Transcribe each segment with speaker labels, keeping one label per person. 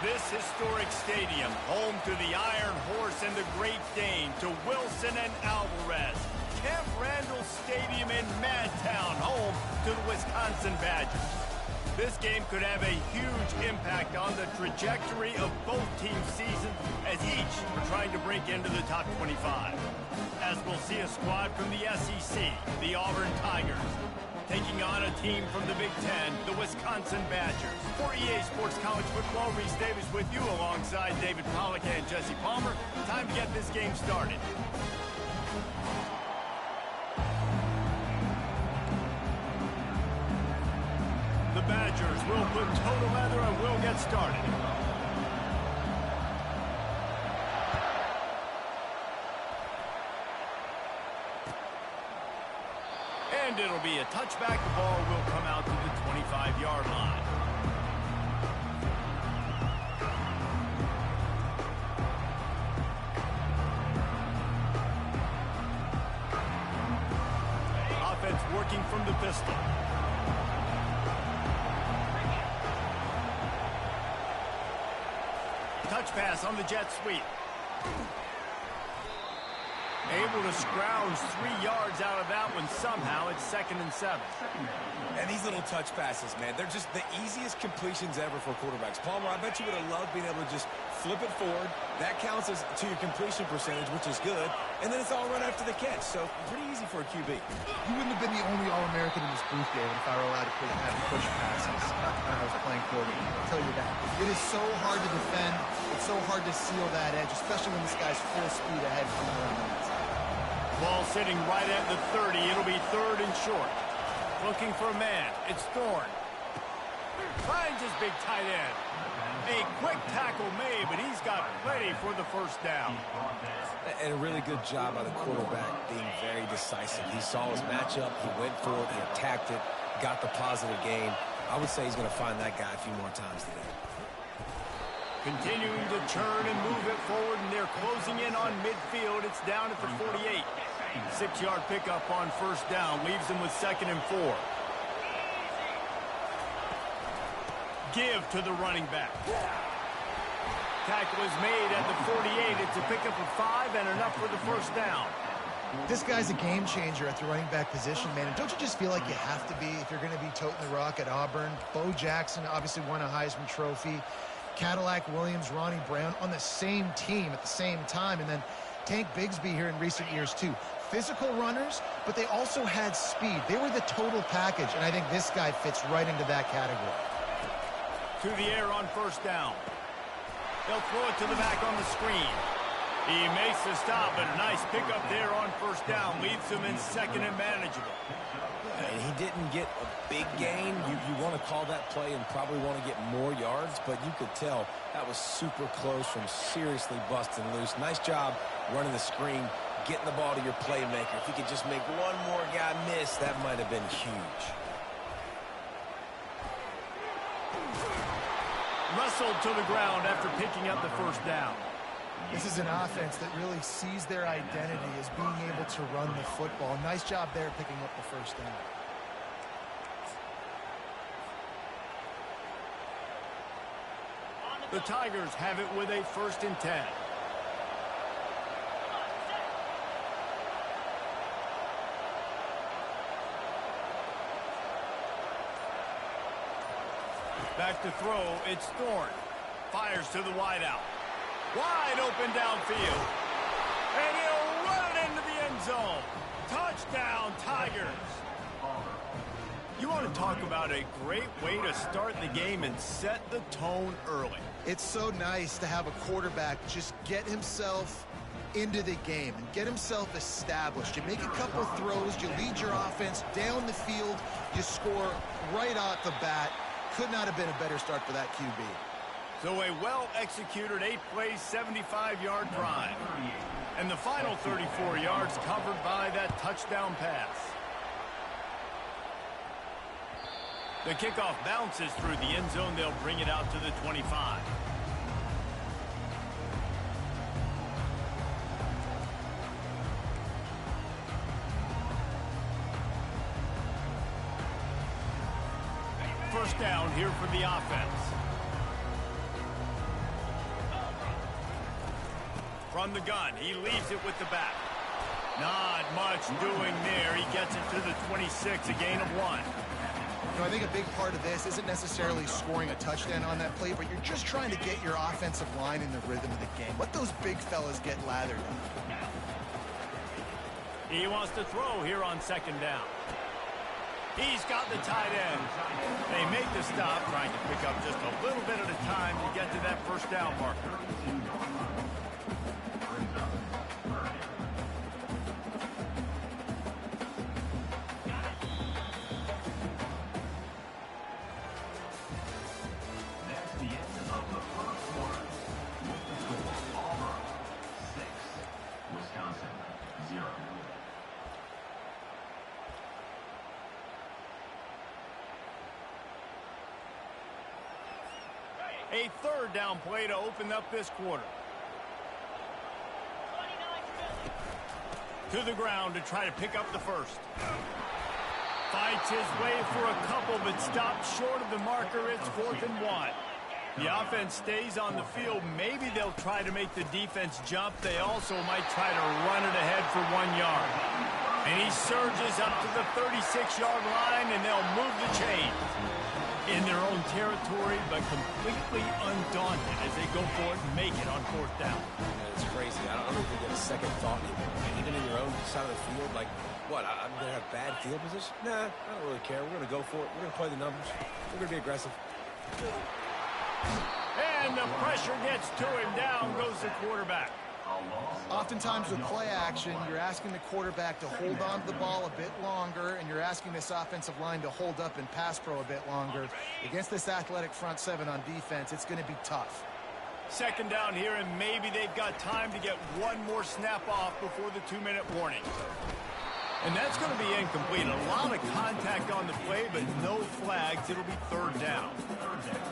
Speaker 1: This historic stadium, home to the Iron Horse and the Great Dane, to Wilson and Alvarez. Camp Randall Stadium in Madtown, home to the Wisconsin Badgers. This game could have a huge impact on the trajectory of both teams' seasons as each are trying to break into the top 25. As we'll see a squad from the SEC, the Auburn Tigers, taking on a team from the Big Ten, the Wisconsin Badgers. For EA Sports College Football, Reese Davis with you alongside David Pollack and Jesse Palmer. Time to get this game started. The Badgers will put toe to leather and will get started. And it'll be a touchback. The ball will come out to the 25-yard line. Offense working from the pistol. Touch pass on the jet sweep. Able to scrounge 3 yards out of that one somehow. It's 2nd and 7.
Speaker 2: And these little touch passes, man, they're just the easiest completions ever for quarterbacks. Palmer, I bet you would have loved being able to just flip it forward. That counts as to your completion percentage, which is good. And then it's all run after the catch. So pretty easy for a QB.
Speaker 3: You wouldn't have been the only All-American in this booth, David, if I were allowed to have push passes when I was playing quarterback. I'll tell you that. It is so hard to defend. It's so hard to seal that edge, especially when this guy's full speed ahead coming around the outside.
Speaker 1: Ball sitting right at the 30. It'll be 3rd and short. Looking for a man. It's Thorne. Finds his big tight end. A quick tackle made, but he's got plenty for the first down.
Speaker 2: And a really good job by the quarterback being very decisive. He saw his matchup. He went for it. He attacked it. Got the positive gain. I would say he's going to find that guy a few more times today.
Speaker 1: Continuing to turn and move it forward, and they're closing in on midfield. It's down at the 48. 6-yard pickup on first down. Leaves them with 2nd and 4. Give to the running back. Tackle is made at the 48. It's a pickup of 5 and enough for the first down.
Speaker 3: This guy's a game changer at the running back position, man. And don't you just feel like you have to be if you're going to be toting the rock at Auburn? Bo Jackson obviously won a Heisman Trophy. Cadillac Williams, Ronnie Brown on the same team at the same time. And then Tank Bigsby here in recent years, too. Physical runners, but they also had speed. They were the total package, and I think this guy fits right into that category.
Speaker 1: To the air on first down. They'll throw it to the back on the screen. He makes the stop, but a nice pickup there on first down. Leaves him in 2nd and manageable.
Speaker 2: And he didn't get a big gain. You want to call that play and probably want to get more yards, but you could tell that was super close from seriously busting loose. Nice job running the screen, getting the ball to your playmaker. If he could just make one more guy miss, that might have been huge.
Speaker 1: Wrestled to the ground after picking up the first down.
Speaker 3: This is an offense that really sees their identity as being able to run the football. Nice job there picking up the first down.
Speaker 1: The Tigers have it with a 1st and 10. Back to throw, it's Thorne. Fires to the wideout. Wide open downfield. And he'll run it into the end zone. Touchdown, Tigers. You want to talk about a great way to start the game and set the tone early.
Speaker 3: It's so nice to have a quarterback just get himself into the game and get himself established. You make a couple throws, you lead your offense down the field, you score right off the bat. Could not have been a better start for that QB.
Speaker 1: So a well-executed 8-play, 75-yard drive. And the final 34 yards covered by that touchdown pass. The kickoff bounces through the end zone. They'll bring it out to the 25. First down here for the offense. From the gun, he leaves it with the back. Not much doing there. He gets it to the 26, a gain of 1.
Speaker 3: You know, I think a big part of this isn't necessarily scoring a touchdown on that play, but you're just trying to get your offensive line in the rhythm of the game. Let those big fellas get lathered up.
Speaker 1: He wants to throw here on 2nd down. He's got the tight end. They make the stop, trying to pick up just a little bit at a time to get to that 1st down marker. A 3rd down play to open up this quarter. To the ground to try to pick up the 1st. Fights his way for a couple, but stops short of the marker. It's 4th and 1. The offense stays on the field. Maybe they'll try to make the defense jump. They also might try to run it ahead for 1 yard. And he surges up to the 36-yard line, and they'll move the chain in their own territory, but completely undaunted as they go for it and make it on 4th down.
Speaker 2: Yeah, it's crazy. I don't think you get a second thought anymore. Even in your own side of the field, like, what, I'm going to have bad field position? Nah, I don't really care. We're going to go for it. We're going to play the numbers. We're going to be aggressive.
Speaker 1: And the pressure gets to him. Down goes the quarterback.
Speaker 3: Oftentimes with play action, you're asking the quarterback to hold on to the ball a bit longer, and you're asking this offensive line to hold up and pass pro a bit longer. Against this athletic front 7 on defense, it's going to be tough.
Speaker 1: 2nd down here, and maybe they've got time to get 1 more snap off before the 2-minute warning. And that's going to be incomplete. A lot of contact on the play, but no flags. It'll be 3rd down.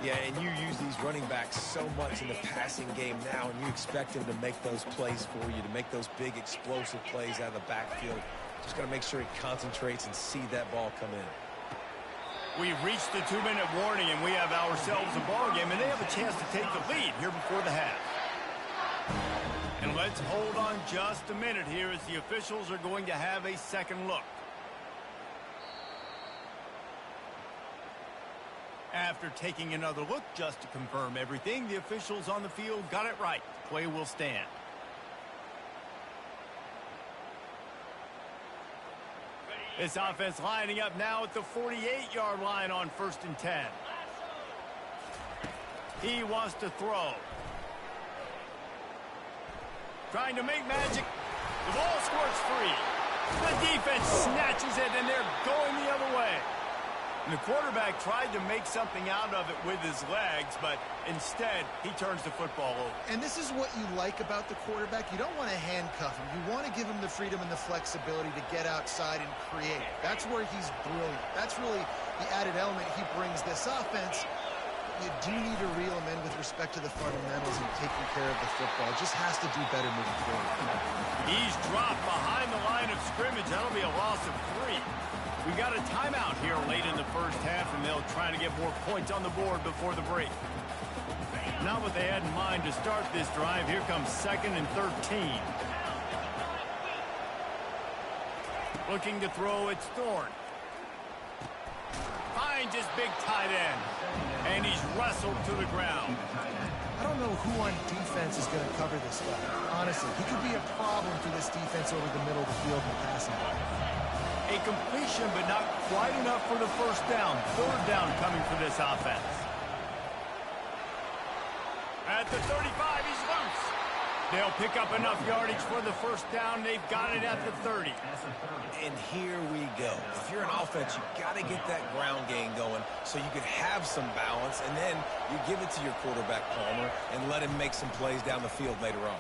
Speaker 2: Yeah, and you use these running backs so much in the passing game now, and you expect them to make those plays for you, to make those big explosive plays out of the backfield. Just got to make sure he concentrates and see that ball come in.
Speaker 1: We've reached the 2-minute warning, and we have ourselves a ball game, and they have a chance to take the lead here before the half. And let's hold on just a minute here as the officials are going to have a second look. After taking another look just to confirm everything, the officials on the field got it right. Play will stand. This offense lining up now at the 48-yard line on 1st and 10. He wants to throw. Trying to make magic. The ball squirts free. The defense snatches it, and they're going the other way. And the quarterback tried to make something out of it with his legs, but instead, he turns the football over.
Speaker 3: And this is what you like about the quarterback. You don't want to handcuff him. You want to give him the freedom and the flexibility to get outside and create. That's where he's brilliant. That's really the added element he brings this offense. You do need to reel him in with respect to the fundamentals and taking care of the football. It just has to do better moving forward.
Speaker 1: He's dropped behind the line of scrimmage. That'll be a loss of 3. We got a timeout here late in the 1st half, and they'll try to get more points on the board before the break. Not what they had in mind to start this drive. Here comes 2nd and 13. Looking to throw, it's Thorne. Finds his big tight end, and he's wrestled to the ground.
Speaker 3: I don't know who on defense is going to cover this guy. Honestly, he could be a problem for this defense over the middle of the field in the passing game.
Speaker 1: A completion, but not quite enough for the 1st down. 3rd down coming for this offense. At the 35, he's loose. They'll pick up enough yardage for the 1st down. They've got it at the 30.
Speaker 2: And here we go. If you're an offense, you got to get that ground game going so you can have some balance, and then you give it to your quarterback, Palmer, and let him make some plays down the field later on.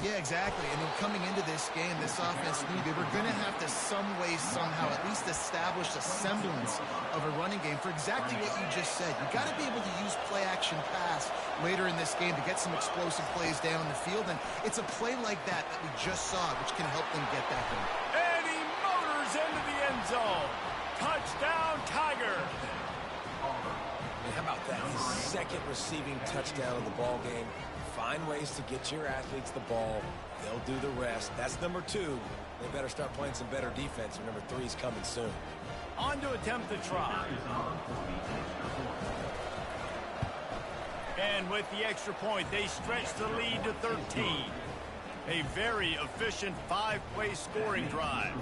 Speaker 3: Yeah, exactly. And then coming into this game, this offense knew they were going to have to some way, somehow, at least establish a semblance of a running game for exactly what you just said. You got to be able to use play-action pass later in this game to get some explosive plays down the field. And it's a play like that we just saw, which can help them get that going.
Speaker 1: And he motors into the end zone. Touchdown, Tiger.
Speaker 2: And how about that? His 2nd receiving touchdown of the ball game. Find ways to get your athletes the ball. They'll do the rest. That's number 2. They better start playing some better defense, or number 3 is coming soon.
Speaker 1: On to attempt the try. And with the extra point, they stretch the lead to 13. A very efficient 5-play scoring drive.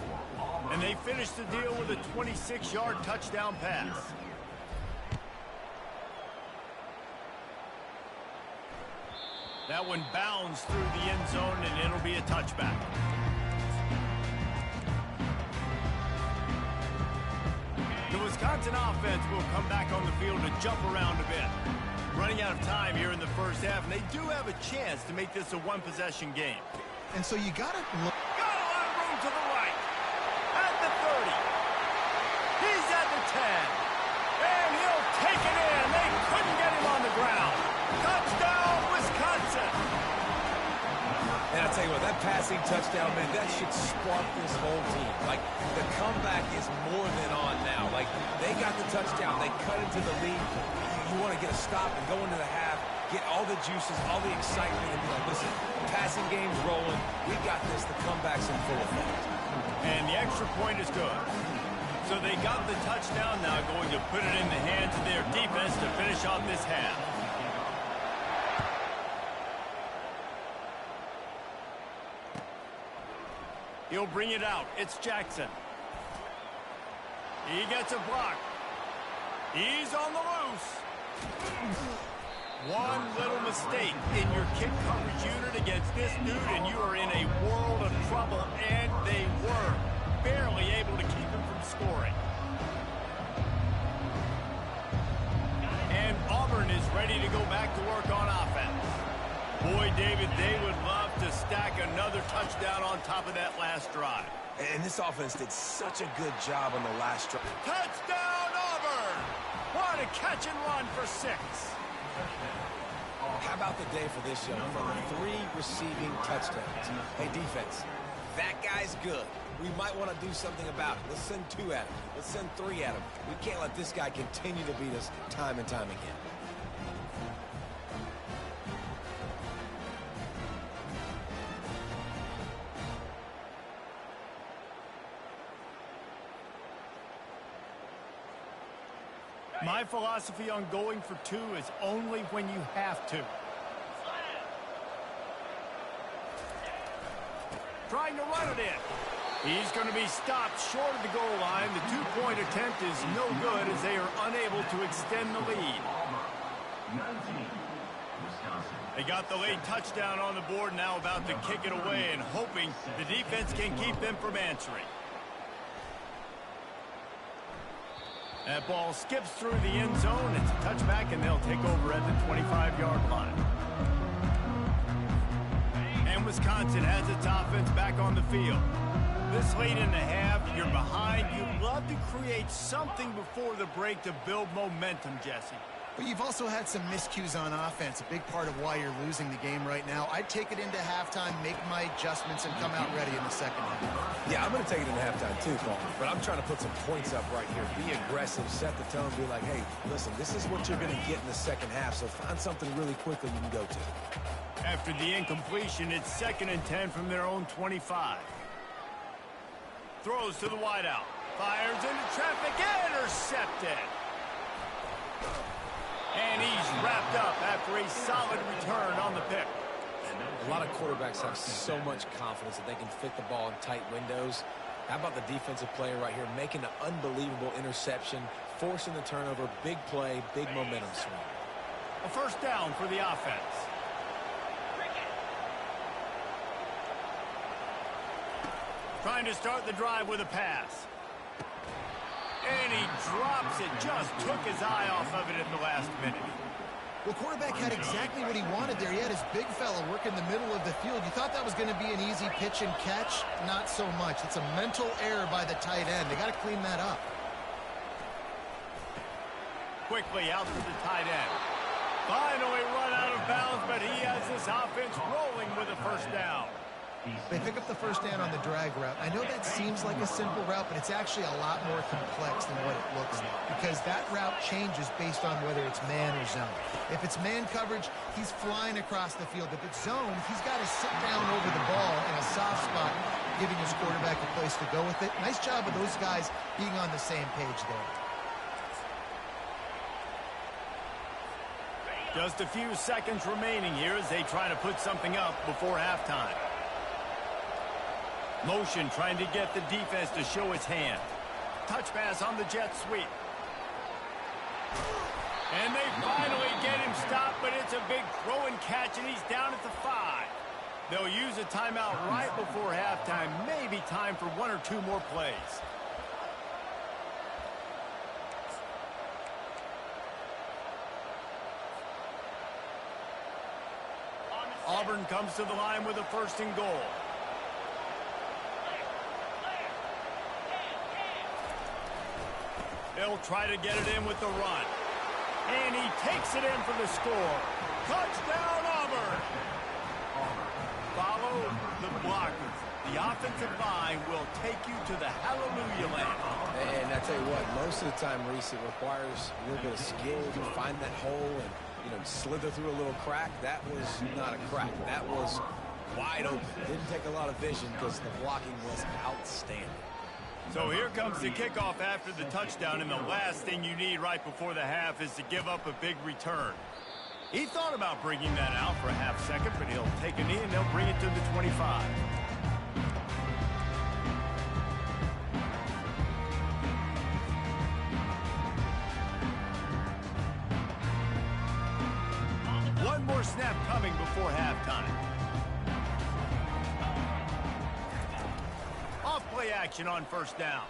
Speaker 1: And they finish the deal with a 26-yard touchdown pass. That one bounds through the end zone, and it'll be a touchback. The Wisconsin offense will come back on the field to jump around a bit. Running out of time here in the first half, and they do have a chance to make this a one-possession game.
Speaker 3: And so you got to look.
Speaker 1: Got a lot of room to the right. At the 30. He's at the 10. And he'll take it in. They couldn't get him on the ground. Touchdown, Wisconsin.
Speaker 2: And I'll tell you what, that passing touchdown, man, that should spark this whole team. Like, the comeback is more than on now. Like, they got the touchdown. They cut into the lead. You want to get a stop and go into the half, get all the juices, all the excitement, and be like, listen, passing game's rolling. We got this. The comeback's in full effect.
Speaker 1: And the extra point is good. So they got the touchdown, now going to put it in the hands of their defense to finish off this half. He'll bring it out. It's Jackson. He gets a block. He's on the loose. One little mistake in your kick coverage unit against this dude, and you are in a world of trouble, and they were barely able to keep him from scoring. And Auburn is ready to go back to work on offense. Boy, David, they would love to stack another touchdown on top of that last drive.
Speaker 2: And this offense did such a good job on the last drive.
Speaker 1: Touchdown, Auburn! What a catch and run for 6.
Speaker 2: How about the day for this young fella? 3 receiving touchdowns. Hey, defense, that guy's good. We might want to do something about it. Let's send 2 at him. Let's send 3 at him. We can't let this guy continue to beat us time and time again.
Speaker 1: My philosophy on going for 2 is only when you have to. Trying to run it in. He's going to be stopped short of the goal line. The 2-point attempt is no good as they are unable to extend the lead. They got the late touchdown on the board, now about to kick it away and hoping the defense can keep them from answering. That ball skips through the end zone. It's a touchback, and they'll take over at the 25-yard line. And Wisconsin has its offense back on the field. This late in the half, you're behind. You'd love to create something before the break to build momentum, Jesse.
Speaker 3: But you've also had some miscues on offense, a big part of why you're losing the game right now. I'd take it into halftime, make my adjustments, and come out ready in the second half.
Speaker 2: Yeah, I'm going to take it into halftime too, Paul. But I'm trying to put some points up right here. Be aggressive, set the tone, be like, hey, listen, this is what you're going to get in the second half, so find something really quickly you can go to.
Speaker 1: After the incompletion, it's 2nd and 10 from their own 25. Throws to the wideout. Fires into traffic. Intercepted. And he's wrapped up after a solid return on the pick.
Speaker 2: A lot of quarterbacks have so much confidence that they can fit the ball in tight windows. How about the defensive player right here making an unbelievable interception, forcing the turnover, big play, big momentum swing.
Speaker 1: A first down for the offense. Trying to start the drive with a pass. And he drops it, just took his eye off of it in the last minute.
Speaker 3: Well, quarterback had exactly what he wanted there. He had his big fella work in the middle of the field. You thought that was going to be an easy pitch and catch? Not so much. It's a mental error by the tight end. They got to clean that up.
Speaker 1: Quickly out to the tight end. Finally run out of bounds, but he has this offense rolling with a first down.
Speaker 3: They pick up the first down on the drag route. I know that seems like a simple route, but it's actually a lot more complex than what it looks like. You because that route changes based on whether it's man or zone. If it's man coverage, he's flying across the field. If it's zone, he's got to sit down over the ball in a soft spot, giving his quarterback a place to go with it. Nice job of those guys being on the same page there.
Speaker 1: Just a few seconds remaining here as they try to put something up before halftime. Motion trying to get the defense to show its hand. Touch pass on the jet sweep. And they finally get him stopped, but it's a big throw and catch, and he's down at the 5. They'll use a timeout right before halftime. Maybe time for 1 or 2 more plays. Auburn comes to the line with a 1st and goal. They'll try to get it in with the run. And he takes it in for the score. Touchdown, Auburn! Follow the blockers. The offensive line will take you to the hallelujah land.
Speaker 2: And I tell you what, most of the time, Reese, it requires a little bit of skill to find that hole and, slither through a little crack. That was not a crack. That was wide open. Didn't take a lot of vision because the blocking was outstanding.
Speaker 1: So here comes the kickoff after the touchdown, and the last thing you need right before the half is to give up a big return. He thought about bringing that out for a half second, but he'll take a knee and they'll bring it to the 25. One more snap coming before halftime. Off-play action on 1st down.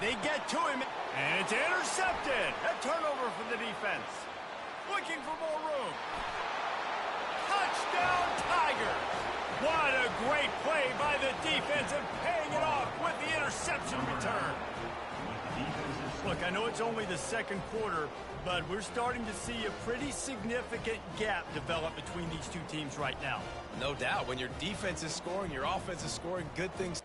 Speaker 1: They get to him, and it's intercepted. A turnover for the defense. Looking for more room. Touchdown, Tigers. What a great play by the defense and paying it off with the interception return. Look, I know it's only the 2nd quarter, but we're starting to see a pretty significant gap develop between these two teams right now.
Speaker 2: No doubt. When your defense is scoring, your offense is scoring, good things